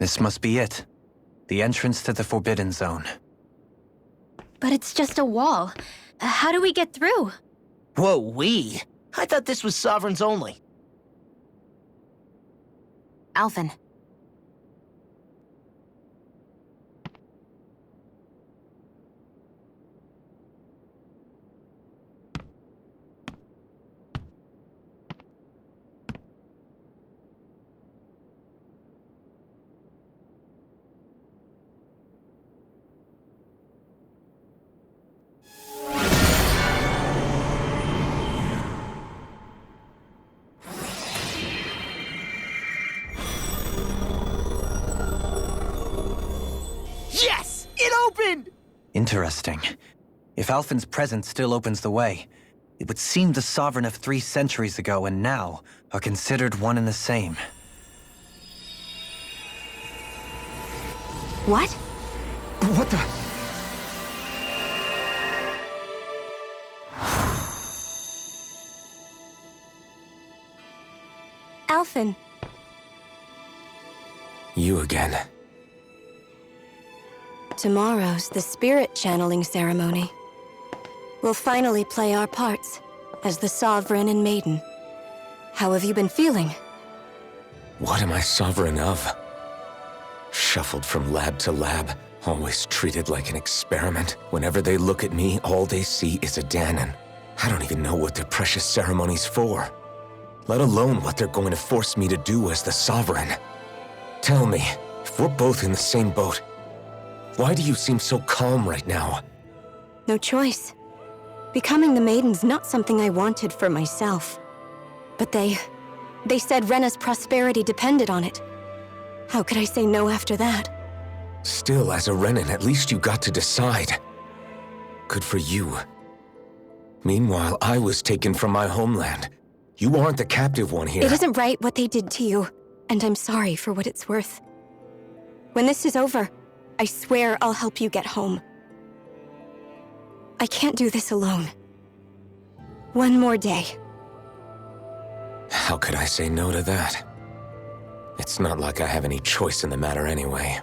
This must be it. The entrance to the Forbidden Zone. But it's just a wall. How do we get through? Whoa, we? I thought this was Sovereigns only. Alphen. Yes! It opened! Interesting. If Alphen's presence still opens the way, it would seem the Sovereign of 3 centuries ago and now are considered one and the same. What? What the? Alphen. You again. Tomorrow's the spirit channeling ceremony. We'll finally play our parts as the Sovereign and Maiden. How have you been feeling? What am I sovereign of? Shuffled from lab to lab, always treated like an experiment. Whenever they look at me, all they see is a Dahnan. I don't even know what their precious ceremony's for, let alone what they're going to force me to do as the Sovereign. Tell me, if we're both in the same boat, why do you seem so calm right now? No choice. Becoming the Maiden's not something I wanted for myself. But they said Rena's prosperity depended on it. How could I say no after that? Still, as a Renan, at least you got to decide. Good for you. Meanwhile, I was taken from my homeland. You aren't the captive one here. It isn't right what they did to you, and I'm sorry for what it's worth. When this is over, I swear I'll help you get home. I can't do this alone. One more day. How could I say no to that? It's not like I have any choice in the matter anyway.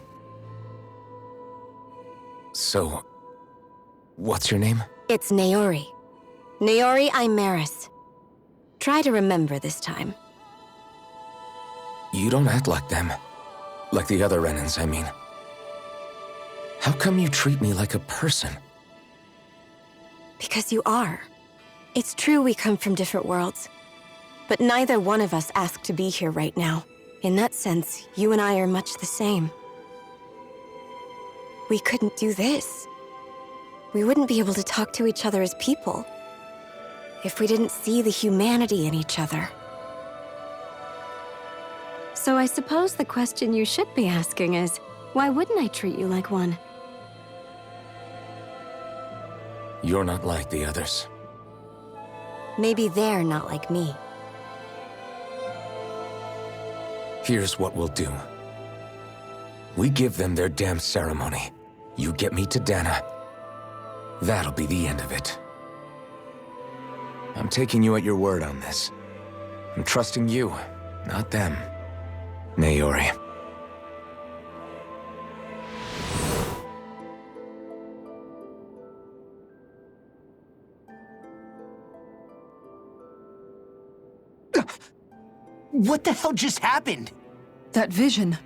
So, what's your name? It's Naori. Naori Imeris. Try to remember this time. You don't act like them. Like the other Renans, I mean. How come you treat me like a person? Because you are. It's true we come from different worlds. But neither one of us asked to be here right now. In that sense, you and I are much the same. We couldn't do this. We wouldn't be able to talk to each other as people if we didn't see the humanity in each other. So I suppose the question you should be asking is, why wouldn't I treat you like one? You're not like the others. Maybe they're not like me. Here's what we'll do. We give them their damn ceremony. You get me to Dahna. That'll be the end of it. I'm taking you at your word on this. I'm trusting you, not them. Naori. What the hell just happened? That vision.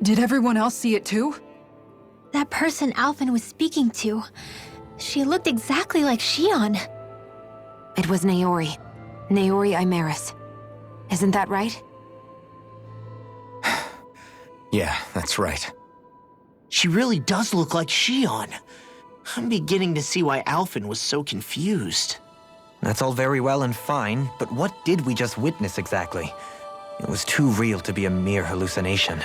Did everyone else see it too? That person Alphen was speaking to, she looked exactly like Xion. It was Naori. Naori Imeris. Isn't that right? Yeah, that's right. She really does look like Xion. I'm beginning to see why Alphen was so confused. That's all very well and fine, but what did we just witness exactly? It was too real to be a mere hallucination.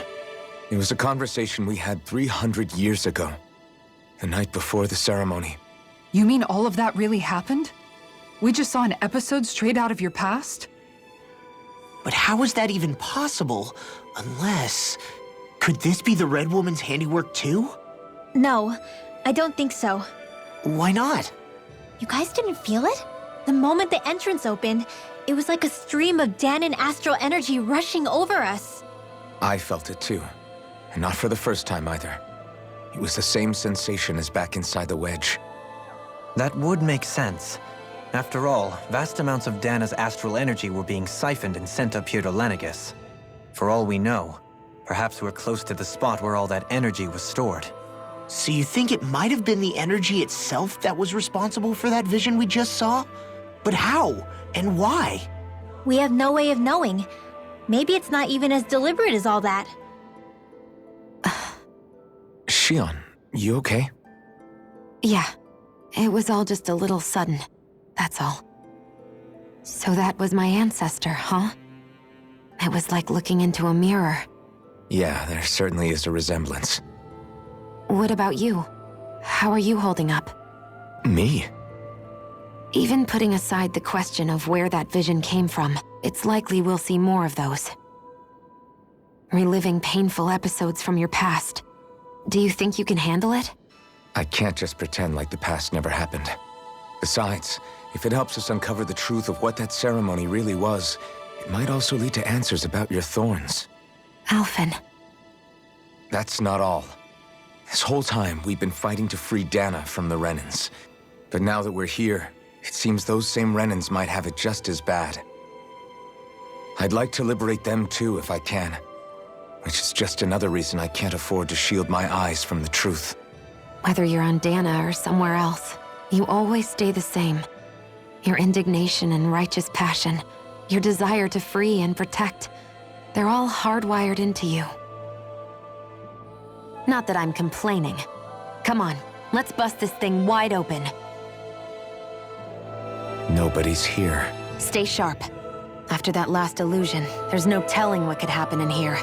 It was a conversation we had 300 years ago. The night before the ceremony. You mean all of that really happened? We just saw an episode straight out of your past? But how is that even possible? Unless... Could this be the Red Woman's handiwork too? No, I don't think so. Why not? You guys didn't feel it? The moment the entrance opened, it was like a stream of Dahnan astral energy rushing over us. I felt it too. And not for the first time either. It was the same sensation as back inside the wedge. That would make sense. After all, vast amounts of Dana's astral energy were being siphoned and sent up here to Lenegus. For all we know, perhaps we're close to the spot where all that energy was stored. So you think it might have been the energy itself that was responsible for that vision we just saw? But how? And why? We have no way of knowing. Maybe it's not even as deliberate as all that. Shion, you okay? Yeah, it was all just a little sudden. That's all. So that was my ancestor, huh? It was like looking into a mirror. Yeah, there certainly is a resemblance. What about you? How are you holding up? Me? Even putting aside the question of where that vision came from, it's likely we'll see more of those. Reliving painful episodes from your past. Do you think you can handle it? I can't just pretend like the past never happened. Besides, if it helps us uncover the truth of what that ceremony really was, it might also lead to answers about your thorns. Alphen. That's not all. This whole time, we've been fighting to free Dana from the Renans. But now that we're here, it seems those same Renans might have it just as bad. I'd like to liberate them too if I can. Which is just another reason I can't afford to shield my eyes from the truth. Whether you're on Dana or somewhere else, you always stay the same. Your indignation and righteous passion, your desire to free and protect, they're all hardwired into you. Not that I'm complaining. Come on, let's bust this thing wide open. Nobody's here. Stay sharp. After that last illusion, there's no telling what could happen in here.